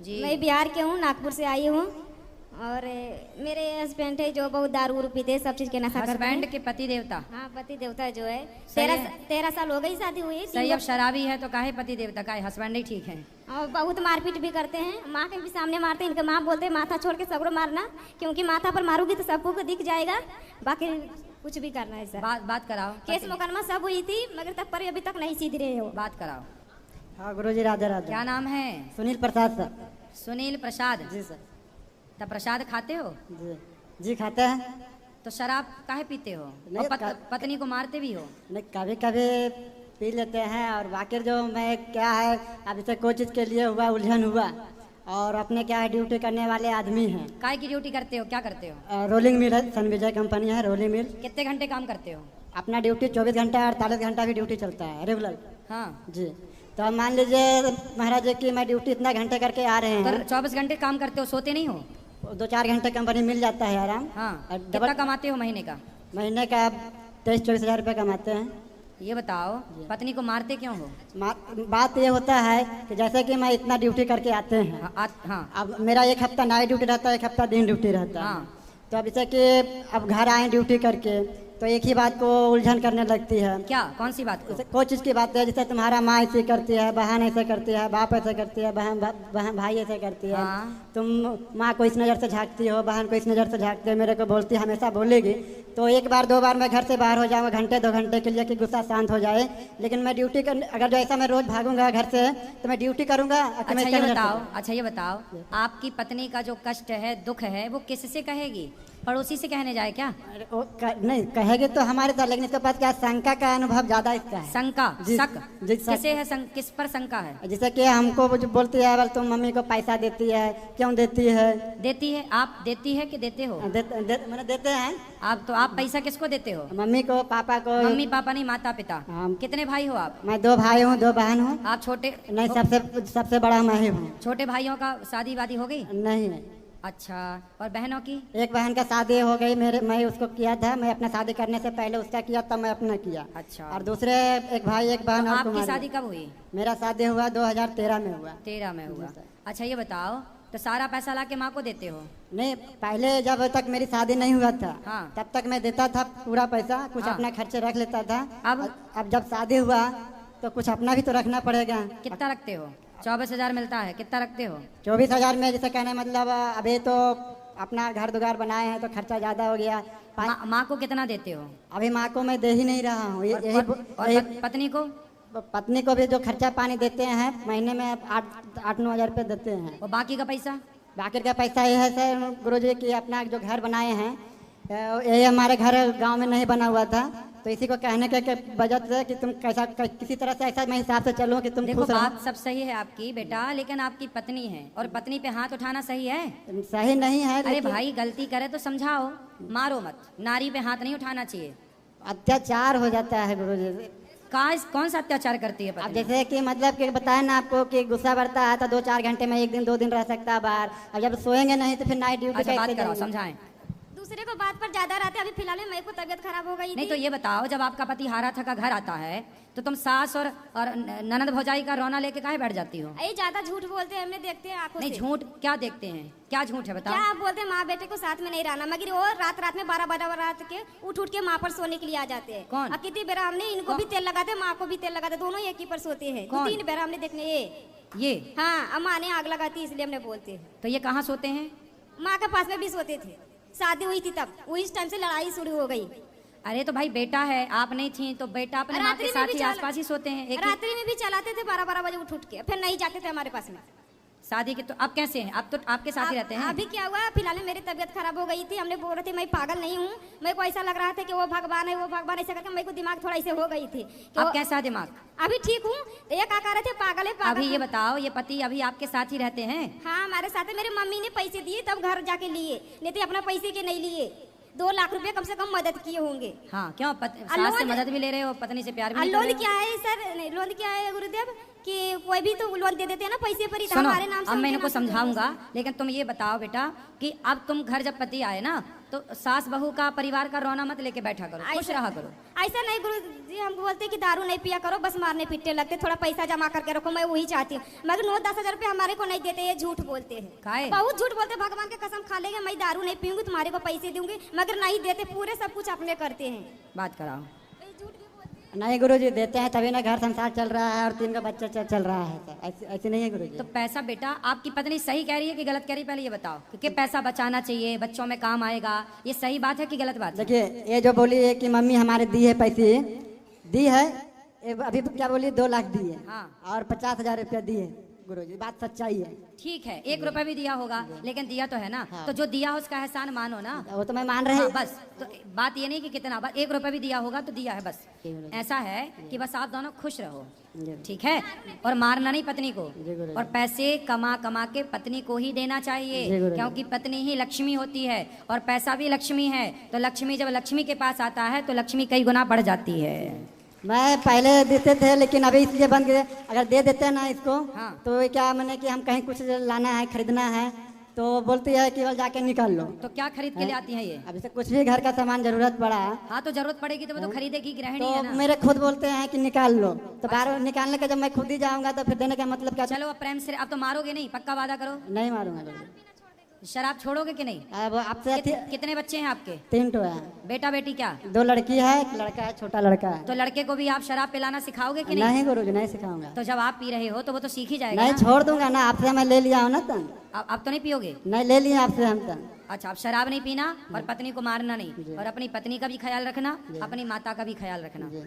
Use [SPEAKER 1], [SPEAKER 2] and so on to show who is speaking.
[SPEAKER 1] जी।
[SPEAKER 2] मैं बिहार के हूँ, नागपुर से आई हूँ। और मेरे हस्बैंड है जो बहुत दारू उरू पीते, सब चीज के नशा करते हैं।
[SPEAKER 1] हस्बैंड के पति देवता।
[SPEAKER 2] हाँ, पति देवता जो है।
[SPEAKER 1] सही है।
[SPEAKER 2] 13 साल हो गई शादी हुई।
[SPEAKER 1] सही, अब शराबी है तो काहे पति देवता का, हस्बैंड ही ठीक है।
[SPEAKER 2] और बहुत मारपीट भी करते हैं, माँ के भी सामने मारते हैं। इनके माँ बोलते हैं माथा छोड़ के सबको मारना, क्योंकि माथा पर मारूंगी तो सबको दिख जाएगा, बाकी कुछ भी करना है सर।
[SPEAKER 1] बात कराओ।
[SPEAKER 2] केस मुकदमा सब हुई थी, मगर तब पर अभी तक नहीं सीध रहे हो।
[SPEAKER 1] बात कराओ।
[SPEAKER 3] हाँ गुरुजी, राधे राधे।
[SPEAKER 1] क्या नाम है?
[SPEAKER 3] सुनील प्रसाद सर।
[SPEAKER 1] सुनील प्रसाद
[SPEAKER 3] जी सर।
[SPEAKER 1] तब प्रसाद खाते हो?
[SPEAKER 3] जी जी खाते हैं।
[SPEAKER 1] तो शराब काहे पीते हो?
[SPEAKER 3] नहीं,
[SPEAKER 1] और पत्नी को मारते भी हो?
[SPEAKER 3] नहीं, कभी कभी पी लेते हैं। और बाकी जो मैं क्या है, अब जैसे कोई चीज़ के लिए हुआ उलझन हुआ, और अपने क्या है ड्यूटी करने वाले आदमी हैं।
[SPEAKER 1] काय की ड्यूटी करते हो, क्या करते हो?
[SPEAKER 3] रोलिंग मिल है, सन विजय कंपनी है, रोलिंग मिल।
[SPEAKER 1] कितने घंटे काम करते हो?
[SPEAKER 3] अपना ड्यूटी 24 घंटा 48 घंटा भी ड्यूटी चलता है रेगुलर।
[SPEAKER 1] हाँ।
[SPEAKER 3] जी। तो अब मान लीजिए महाराज जी की मैं ड्यूटी इतना घंटे करके आ रहे
[SPEAKER 1] तो
[SPEAKER 3] हैं।
[SPEAKER 1] 24 घंटे काम करते हो, सोते नहीं हो?
[SPEAKER 3] 2-4 घंटे कंपनी मिल जाता है आराम।
[SPEAKER 1] हाँ।
[SPEAKER 3] और
[SPEAKER 1] कितना कमाते हो महीने का?
[SPEAKER 3] महीने का 23-24 हज़ार रुपये कमाते हैं।
[SPEAKER 1] ये बताओ, पत्नी को मारते क्यों हो?
[SPEAKER 3] बात ये होता है कि जैसे कि मैं इतना ड्यूटी करके आते हैं।
[SPEAKER 1] हाँ।
[SPEAKER 3] अब मेरा एक हफ्ता नाइट ड्यूटी रहता है, एक हफ्ता दिन ड्यूटी रहता है।
[SPEAKER 1] हाँ।
[SPEAKER 3] तो अब जैसे कि अब घर आए ड्यूटी करके, तो एक ही बात को उलझन करने लगती है।
[SPEAKER 1] क्या, कौन सी बात को?
[SPEAKER 3] जैसे कोई चीज़ की बात है, जैसे तुम्हारा माँ ऐसे करती है, बहन ऐसे करती है, बाप ऐसे करती है, बहन भाई ऐसे करती है।
[SPEAKER 1] हाँ।
[SPEAKER 3] तुम माँ को इस नज़र से झांकती हो, बहन को इस नज़र से झांकती हो, मेरे को बोलती हमेशा बोलेगी। तो एक बार 2 बार मैं घर से बाहर हो जाऊँ घंटे 2 घंटे के लिए कि गुस्सा शांत हो जाए। लेकिन मैं ड्यूटी कर, अगर जो ऐसा मैं रोज़ भागूंगा घर से, तो मैं ड्यूटी करूँगा।
[SPEAKER 1] अच्छा ये बताओ, आपकी पत्नी का जो कष्ट है, दुख है, वो किससे कहेगी? पड़ोसी से कहने जाए क्या?
[SPEAKER 3] नहीं कहेगी तो हमारे साथ, लेकिन इसके पास क्या शंका का अनुभव ज्यादा इसका है।
[SPEAKER 1] शंका? शक?
[SPEAKER 3] जी,
[SPEAKER 1] किसे है किस पर शंका है?
[SPEAKER 3] जैसे कि हमको जो बोलती है, बल तुम मम्मी को पैसा देती है, क्यों देती है?
[SPEAKER 1] देती है? आप देती है कि देते हो?
[SPEAKER 3] मैंने देते हैं।
[SPEAKER 1] आप पैसा किसको देते हो?
[SPEAKER 3] मम्मी को, पापा को।
[SPEAKER 1] मम्मी पापा नहीं, माता पिता। कितने भाई हो आप?
[SPEAKER 3] मैं 2 भाई हूँ, 2 बहन हूँ।
[SPEAKER 1] आप छोटे?
[SPEAKER 3] नहीं, सबसे बड़ा मैं ही हूँ।
[SPEAKER 1] छोटे भाइयों का शादी वादी हो गई?
[SPEAKER 3] नहीं।
[SPEAKER 1] अच्छा, और बहनों की?
[SPEAKER 3] एक बहन का शादी हो गई, मैं उसको किया था। मैं अपना शादी करने से पहले उसका किया, तब मैं अपना किया।
[SPEAKER 1] अच्छा।
[SPEAKER 3] और दूसरे एक भाई एक बहन।
[SPEAKER 1] तो आपकी शादी कब हुई?
[SPEAKER 3] मेरा शादी हुआ 2013 में हुआ।
[SPEAKER 1] 13 में हुआ। अच्छा ये बताओ, तो सारा पैसा ला के माँ को देते हो?
[SPEAKER 3] नहीं, पहले जब तक मेरी शादी नहीं हुआ था,
[SPEAKER 1] हाँ।
[SPEAKER 3] तब तक मैं देता था पूरा पैसा, कुछ
[SPEAKER 1] हाँ।
[SPEAKER 3] अपना खर्चे रख लेता था।
[SPEAKER 1] अब
[SPEAKER 3] जब शादी हुआ तो कुछ अपना भी तो रखना पड़ेगा।
[SPEAKER 1] कितना रखते हो? 24,000 मिलता है, कितना रखते हो?
[SPEAKER 3] 24,000 में जैसे कहने मतलब अभी तो अपना घर दुगार बनाए हैं तो खर्चा ज्यादा हो गया।
[SPEAKER 1] माँ को कितना देते हो?
[SPEAKER 3] अभी माँ को मैं दे ही नहीं रहा हूँ।
[SPEAKER 1] पत्नी को?
[SPEAKER 3] पत्नी को भी जो खर्चा पानी देते हैं महीने में 8-9 हज़ार रुपये देते हैं।
[SPEAKER 1] और बाकी का पैसा?
[SPEAKER 3] बाकी का पैसा ये है सर गुरुजी कि अपना जो घर बनाए हैं, ये हमारे घर गांव में नहीं बना हुआ था, तो इसी को कहने के वजह से कि तुम कैसा किसी तरह से ऐसा मैं हिसाब से चलो कि तुम
[SPEAKER 1] देखो, बात सब सही है आपकी बेटा, लेकिन आपकी पत्नी है और पत्नी पे हाथ उठाना सही है?
[SPEAKER 3] सही नहीं है।
[SPEAKER 1] अरे भाई, गलती करे तो समझाओ, मारो मत। नारी पे हाथ नहीं उठाना चाहिए।
[SPEAKER 3] अत्याचार हो जाता है गुरुजी।
[SPEAKER 1] कौन सा अत्याचार करती है
[SPEAKER 3] अब जैसे कि मतलब कि बताया ना आपको कि गुस्सा बढ़ता है तो 2-4 घंटे में 1 दिन 2 दिन रह सकता है बाहर। अब जब सोएंगे नहीं तो फिर नाइट ड्यूटी
[SPEAKER 1] अच्छा, बात करो, समझाएं।
[SPEAKER 2] दूसरे को बात पर ज्यादा रहते। अभी फिलहाल में मेरे को तबीयत खराब हो गई
[SPEAKER 1] नहीं, तो ये बताओ, जब आपका पति हारा थका घर आता है तो तुम सास और ननद भौजाई का रोना लेके काहे बैठ जाती हो?
[SPEAKER 2] अरे ज्यादा झूठ बोलते हैं, हमने देखते हैं आंखों से।
[SPEAKER 1] नहीं, झूठ क्या देखते हैं? क्या झूठ है बताओ?
[SPEAKER 2] क्या आप बोलते हैं माँ बेटे को साथ में नहीं रहना, मगर वो रात में 12 रात के उठ के माँ पर सोने के लिए आ जाते हैं।
[SPEAKER 1] कौन?
[SPEAKER 2] कितनी बेर हमने इनको भी तेल लगाते, माँ को भी तेल लगाते, दोनों एक ही पर सोते हैं। 3 बेर हमने देखने ये। हाँ, अम्मा ने आग लगाती इसलिए हमने बोलते हैं।
[SPEAKER 1] तो ये कहाँ सोते हैं?
[SPEAKER 2] माँ के पास में भी सोते थे। शादी हुई थी तब, उस टाइम से लड़ाई शुरू हो गई।
[SPEAKER 1] अरे तो भाई बेटा है, आप नहीं थी तो बेटा अपने माँ के साथ ही आसपास ही सोते हैं।
[SPEAKER 2] रात्रि में भी चलाते थे 12 बजे उठ के, फिर नहीं जाते थे हमारे पास में।
[SPEAKER 1] शादी के तो अब कैसे हैं? अब तो आपके साथ ही रहते हैं।
[SPEAKER 2] अभी क्या हुआ, फिलहाल मेरी तबीयत खराब हो गई थी। हमने बोल रहे थे मैं पागल नहीं हूँ, मेरे को ऐसा लग रहा था कि वो भगवान है, वो भगवान, ऐसा करके मेरे को दिमाग थोड़ा ऐसे हो गई थी।
[SPEAKER 1] अब कैसा दिमाग?
[SPEAKER 2] अभी ठीक हूँ। ये क्या कह रहे थे, पागल है पागल।
[SPEAKER 1] अभी ये बताओ, ये पति अभी आपके साथ ही रहते हैं?
[SPEAKER 2] हाँ, हमारे साथ है। मेरी मम्मी ने पैसे दिए तब घर जाके लिए, नहीं तो अपना पैसे के नहीं लिए। 2 लाख रुपए कम से कम मदद किए होंगे।
[SPEAKER 1] हाँ, क्यों सास से मदद भी ले रहे हो, पत्नी से प्यार भी कर रहे हो?
[SPEAKER 2] लोन क्या है सर, लोन क्या है गुरुदेव कि कोई भी तो लोन दे देते हैं ना पैसे पर ही।
[SPEAKER 1] सुनो, हमारे नाम से अब मैं इनको समझाऊंगा, लेकिन तुम ये बताओ बेटा कि अब तुम घर जब पति आए ना तो तो सास बहू का परिवार का रोना मत लेके बैठा करो, खुश रहा करो।
[SPEAKER 2] ऐसा नहीं गुरु जी, हम बोलते कि दारू नहीं पिया करो, बस मारने पीटने लगते, थोड़ा पैसा जमा करके रखो, मैं वही चाहती हूँ। मगर 9-10 हजार रुपये हमारे को नहीं देते, ये झूठ बोलते हैं,
[SPEAKER 1] काहे?
[SPEAKER 2] बहुत झूठ बोलते, भगवान के कसम खा लेंगे मैं दारू नहीं पीऊंगी, तुम्हारे को पैसे दूंगी, मगर नहीं देते, पूरे सब कुछ अपने करते हैं।
[SPEAKER 1] बात कराओ।
[SPEAKER 2] झूठ भी बोलते हैं।
[SPEAKER 3] नहीं गुरुजी, देते हैं तभी ना घर संसार चल रहा है और 3 का बच्चा चल रहा है सर, ऐसे नहीं है गुरुजी।
[SPEAKER 1] तो पैसा बेटा आपकी पत्नी सही कह रही है कि गलत कह रही है, पहले ये बताओ कि पैसा बचाना चाहिए, बच्चों में काम आएगा, ये सही बात है कि गलत बात है?
[SPEAKER 3] देखिए, ये जो बोली है कि मम्मी हमारे दी है पैसे, दी है, अभी क्या बोली, 2 लाख दी है,
[SPEAKER 1] हाँ।
[SPEAKER 3] और 50,000 रुपया दिए गुरुजी, बात सच्चाई है।
[SPEAKER 1] ठीक है, 1 रुपया भी दिया होगा, लेकिन दिया तो है ना। तो जो दिया हो उसका एहसान मानो ना।
[SPEAKER 3] वो तो मैं मान रही।
[SPEAKER 1] हाँ, बस तो बात ये नहीं कि कितना, बस 1 रुपया भी दिया होगा तो दिया है, बस ऐसा है कि बस आप दोनों खुश रहो, ठीक है, और मारना नहीं पत्नी को, और पैसे कमा कमा के पत्नी को ही देना चाहिए, क्योंकि पत्नी ही लक्ष्मी होती है और पैसा भी लक्ष्मी है। तो लक्ष्मी जब लक्ष्मी के पास आता है तो लक्ष्मी कई गुना बढ़ जाती है।
[SPEAKER 3] मैं पहले देते थे, लेकिन अभी इसलिए बंद कर, अगर दे देते हैं ना इसको,
[SPEAKER 1] हाँ।
[SPEAKER 3] तो ये क्या मैंने कि हम कहीं कुछ लाना है, खरीदना है, तो बोलती है केवल जाके निकाल लो।
[SPEAKER 1] तो क्या खरीद के ले आती है ये?
[SPEAKER 3] अभी से कुछ भी घर का सामान जरूरत पड़ा,
[SPEAKER 1] हाँ, तो जरूरत पड़ेगी तो वो तो खरीदेगी, गृहिणी
[SPEAKER 3] तो
[SPEAKER 1] है ना।
[SPEAKER 3] मेरे खुद बोलते हैं कि निकाल लो, तो बाहर निकालने का जब मैं खुद ही जाऊंगा तो फिर देने का मतलब क्या?
[SPEAKER 1] चलो अब प्रेम से, अब तो मारोगे नहीं, पक्का वादा करो।
[SPEAKER 3] नहीं मारूंगा गुरुजी।
[SPEAKER 1] शराब छोड़ोगे कि नहीं?
[SPEAKER 3] अब आपसे
[SPEAKER 1] कितने बच्चे हैं आपके?
[SPEAKER 3] 3 तो है,
[SPEAKER 1] बेटा बेटी क्या?
[SPEAKER 3] 2 लड़की है, 1 लड़का है, छोटा लड़का है।
[SPEAKER 1] तो लड़के को भी आप शराब पिलाना सिखाओगे कि नहीं?
[SPEAKER 3] नहीं गुरुजी, नहीं सिखाऊंगा।
[SPEAKER 1] तो जब आप पी रहे हो तो वो तो सीख ही जाएगा
[SPEAKER 3] नहीं,
[SPEAKER 1] ना।
[SPEAKER 3] छोड़ दूंगा ना, आपसे मैं ले लिया हूँ ना तन।
[SPEAKER 1] अब तो नहीं पियोगे?
[SPEAKER 3] नहीं, ले लिए आपसे हम तन।
[SPEAKER 1] अच्छा, आप शराब नहीं पीना और पत्नी को मारना नहीं, और अपनी पत्नी का भी ख्याल रखना, अपनी माता का भी ख्याल रखना।